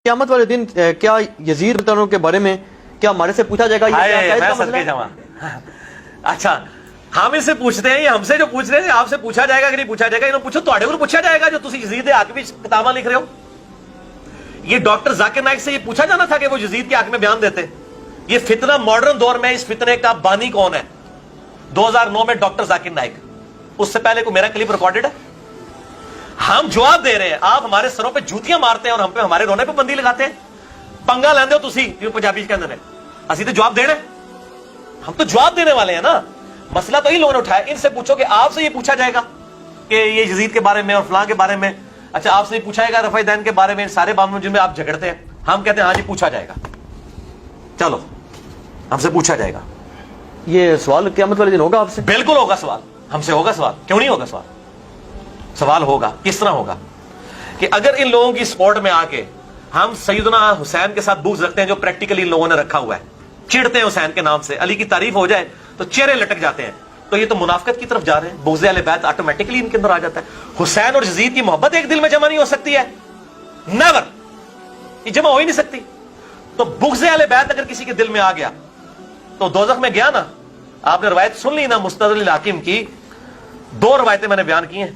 قیامت والے دن کیا یزید کے بارے میں کیا ہمارے سے پوچھا جائے گا؟ اچھا ہم اس سے پوچھتے ہیں، یہ ہم سے جو پوچھ رہے ہیں آپ سے پوچھا جائے گا کہ نہیں پوچھا جائے گا؟ انہوں پوچھو تو پوچھا جائے گا جو تسی یزید کے حق میں کتاباں لکھ رہے ہو۔ یہ ڈاکٹر ذاکر نائک سے یہ پوچھا جانا تھا کہ وہ یزید کے حق میں بیان دیتے۔ یہ فتنہ ماڈرن دور میں، اس فتنے کا بانی کون ہے؟ 2009 میں ڈاکٹر ذاکر نائک، اس سے پہلے کو میرا کلپ ریکارڈڈ ہے۔ ہم جواب دے رہے ہیں، آپ ہمارے سروں پہ جوتیاں مارتے ہیں اور ہم پہ ہمارے رونے پہ بندی لگاتے ہیں۔ پنگا لیندے ہو تسی جو پنجابی کے اندر ہے، اسی تو جواب دینا ہے، ہم تو جواب دینے والے ہیں نا۔ مسئلہ تو ہی لوگوں نے اٹھایا۔ ان سے پوچھو کہ آپ سے یہ پوچھا جائے گا کہ یہ یزید کے بارے میں اور فلاں کے بارے میں، اچھا آپ سے یہ پوچھا جائے گا رفع دین کے بارے میں، سارے معاملوں جن میں آپ جھگڑتے ہیں، ہم کہتے ہیں ہاں جی پوچھا جائے گا، چلو ہم سے پوچھا جائے گا۔ یہ سوال قیامت والے دن ہوگا آپ سے؟ بالکل ہوگا سوال، ہم سے ہوگا سوال، کیوں نہیں ہوگا سوال؟ سوال ہوگا۔ کس طرح ہوگا؟ کہ اگر ان لوگوں کی سپورٹ میں آ کے ہم سیدنا حسین کے ساتھ بغض رکھتے ہیں جو پریکٹیکلی ان لوگوں نے رکھا ہوا ہے، چڑھتے ہیں حسین کے نام سے، علی کی تعریف ہو جائے تو چہرے لٹک جاتے ہیں، تو یہ تو منافقت کی طرف جا رہے ہیں۔ بغض اہل بیت آٹومیٹکلی ان کے اندر آ جاتا ہے۔ حسین اور یزید کی محبت ایک دل میں جمع نہیں ہو سکتی ہے، نیور، یہ جمع ہو ہی نہیں سکتی۔ تو بغض اہل بیت اگر کسی کے دل میں آ گیا تو دوزخ میں گیا نا۔ آپ نے روایت سن لی نا مستدرک الحاکم کی، 2 روایتیں میں نے بیان کی ہیں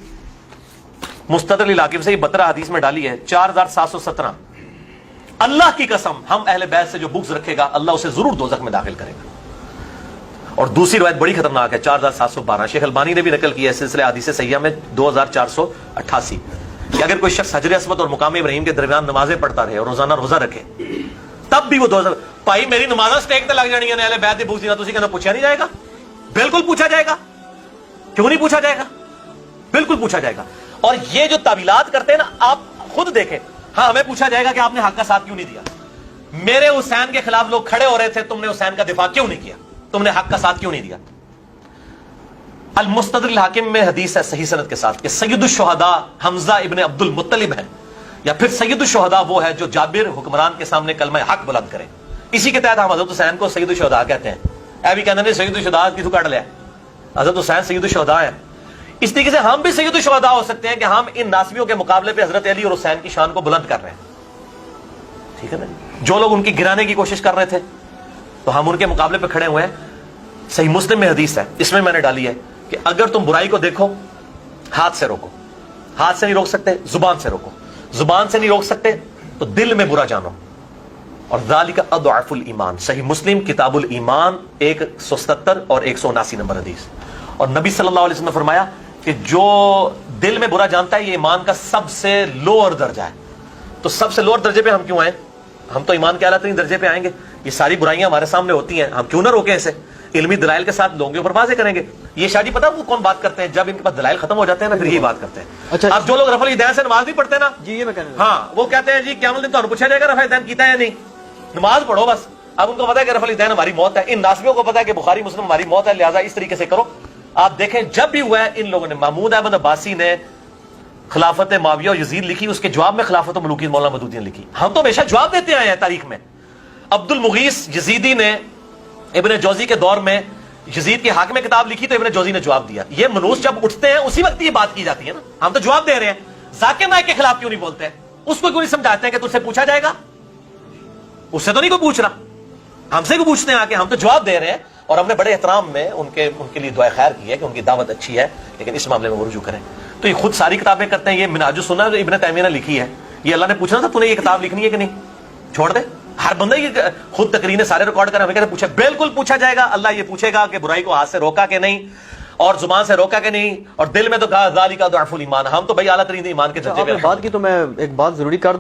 مستدرک الحاکم سے، یہ 12 حدیث میں ڈالی ہے، 4717۔ اللہ کی قسم ہم اہل بیت سے جو بغض رکھے گا اللہ اسے ضرور دوزخ میں داخل کرے گا۔ اور دوسری روایت بڑی خطرناک ہے، 4712، شیخ البانی نے بھی نقل کی ہے سلسلہ احادیث صحیحہ میں 2488، کہ اگر کوئی شخص حجر اسود اور مقام ابراہیم کے درمیان نمازیں پڑھتا رہے اور روزانہ روزہ رکھے تب بھی وہ دوزخ۔ بھائی میری نمازاں سٹیک تے لگ جانی ہیں، اہل بیت دی بغض دینا، تسی کہنا پوچھا نہیں جائے گا؟ بالکل پوچھا جائے گا، کیوں نہیں پوچھا جائے گا؟ بالکل پوچھا جائے گا۔ اور یہ جو تعویلات کرتے ہیں نا، آپ خود دیکھیں، ہاں ہمیں پوچھا جائے گا کہ آپ نے حق کا ساتھ کیوں نہیں دیا؟ میرے حسین کے خلاف لوگ کھڑے ہو رہے تھے، تم نے حسین کا دفاع کیوں نہیں کیا؟ تم نے حق کا ساتھ کیوں نہیں دیا؟ المستدرک الحاکم میں حدیث ہے صحیح سند کے ساتھ کہ سید الشہداء حمزہ ابن عبد المطلب ہے، یا پھر سید الشہداء وہ ہے جو جابر حکمران کے سامنے کلمہ حق بلند کرے۔ اسی کے تحت ہم حضرت حسین کو سید الشہداء کہتے ہیں۔ اے بھی کہتے ہیں سید الشہداء کی تو کاٹ لیا، حضرت حسین سید الشہداء ہے۔ اس طریقے سے ہم بھی سید الشہداء ہو سکتے ہیں کہ ہم ان ناسبیوں کے مقابلے پہ حضرت علی اور حسین کی شان کو بلند کر رہے ہیں، ٹھیک ہے نا؟ جو لوگ ان کی گرانے کی کوشش کر رہے تھے تو ہم ان کے مقابلے پہ کھڑے ہوئے ہیں۔ صحیح مسلم میں حدیث ہے، اس میں نے ڈالی ہے کہ اگر تم برائی کو دیکھو ہاتھ سے روکو، ہاتھ سے نہیں روک سکتے زبان سے روکو، زبان سے نہیں روک سکتے تو دل میں برا جانو، اور ذالک اضعف الایمان۔ صحیح مسلم کتاب الایمان 177 اور 179 نمبر حدیث۔ اور نبی صلی اللہ علیہ وسلم نے فرمایا کہ جو دل میں برا جانتا ہے یہ ایمان کا سب سے لوور درجہ ہے۔ تو سب سے لوور درجے پہ ہم کیوں آئیں؟ ہم تو ایمان کے اعلیٰ ترین درجے پہ آئیں گے۔ یہ ساری برائیاں ہمارے سامنے ہوتی ہیں، ہم کیوں نہ روکیں اسے؟ علمی دلائل کے ساتھ لوگوں کے اوپر واضح کریں گے۔ یہ شاہ جی پتا وہ کون بات کرتے ہیں؟ جب ان کے پاس دلائل ختم ہو جاتے ہیں نا پھر یہی بات کرتے ہیں۔ اچھا اب جو لوگ رفع الیدین سے نماز بھی پڑھتے ہیں نا، جی یہ میں کہنا ہاں وہ کہتے ہیں جی قیامت الدین تو پوچھا جائے گا رفع الیدین کیتا ہے یا نہیں، نماز پڑھو بس۔ اب ان کو پتا ہے کہ رفع الیدین ہماری موت ہے، ان ناسبیوں کو پتا ہے کہ بخاری مسلم ہماری موت ہے، لہٰذا اس طریقے سے کرو۔ آپ دیکھیں جب بھی ہوا ہے ان لوگوں نے، محمود احمد عباسی نے خلافت معاویہ اور یزید لکھی، اس کے جواب میں خلافت ملوکیت مولانا مودودی نے لکھی۔ ہم تو ہمیشہ جواب دیتے آئے ہیں تاریخ میں۔ عبد المغیث یزیدی نے ابن جوزی کے دور میں یزید کے حق میں کتاب لکھی تو ابن جوزی نے جواب دیا۔ یہ منوس جب اٹھتے ہیں اسی وقت یہ بات کی جاتی ہے نا، ہم تو جواب دے رہے ہیں۔ ذاکر نائک کے خلاف کیوں نہیں بولتے ہیں؟ اس کو کیوں نہیں سمجھاتے ہیں کہ تجھ سے پوچھا جائے گا؟ اس سے تو نہیں کوئی پوچھ رہا، ہم سے کو پوچھتے ہیں آ کے، ہم تو جواب دے رہے ہیں۔ اور ہم نے بڑے احترام میں ان کے لیے دعائے خیر کی ہے کہ ان کی دعوت اچھی ہے، لیکن اس معاملے میں وہ رجوع کریں۔ تو یہ خود ساری کتابیں کرتے ہیں۔ یہ منہاج السنہ جو ابن تیمیہ نے لکھی ہے، یہ اللہ نے پوچھنا تھا تو نے یہ کتاب لکھنی ہے کہ نہیں، چھوڑ دے۔ ہر بندہ یہ خود تقریریں سارے ریکارڈ کریں، ہمیں کہتے پوچھا، بالکل پوچھا جائے گا۔ اللہ یہ پوچھے گا کہ برائی کو ہاتھ سے روکا کہ نہیں، اور زبان سے روکا کہ نہیں، اور دل میں تو کہا ذالک ضعف الایمان۔ ہم تو بھائی اعلیٰ ترین ایمان کے درجے پہ۔ آپ نے بات کی تو میں ایک بات ضروری کر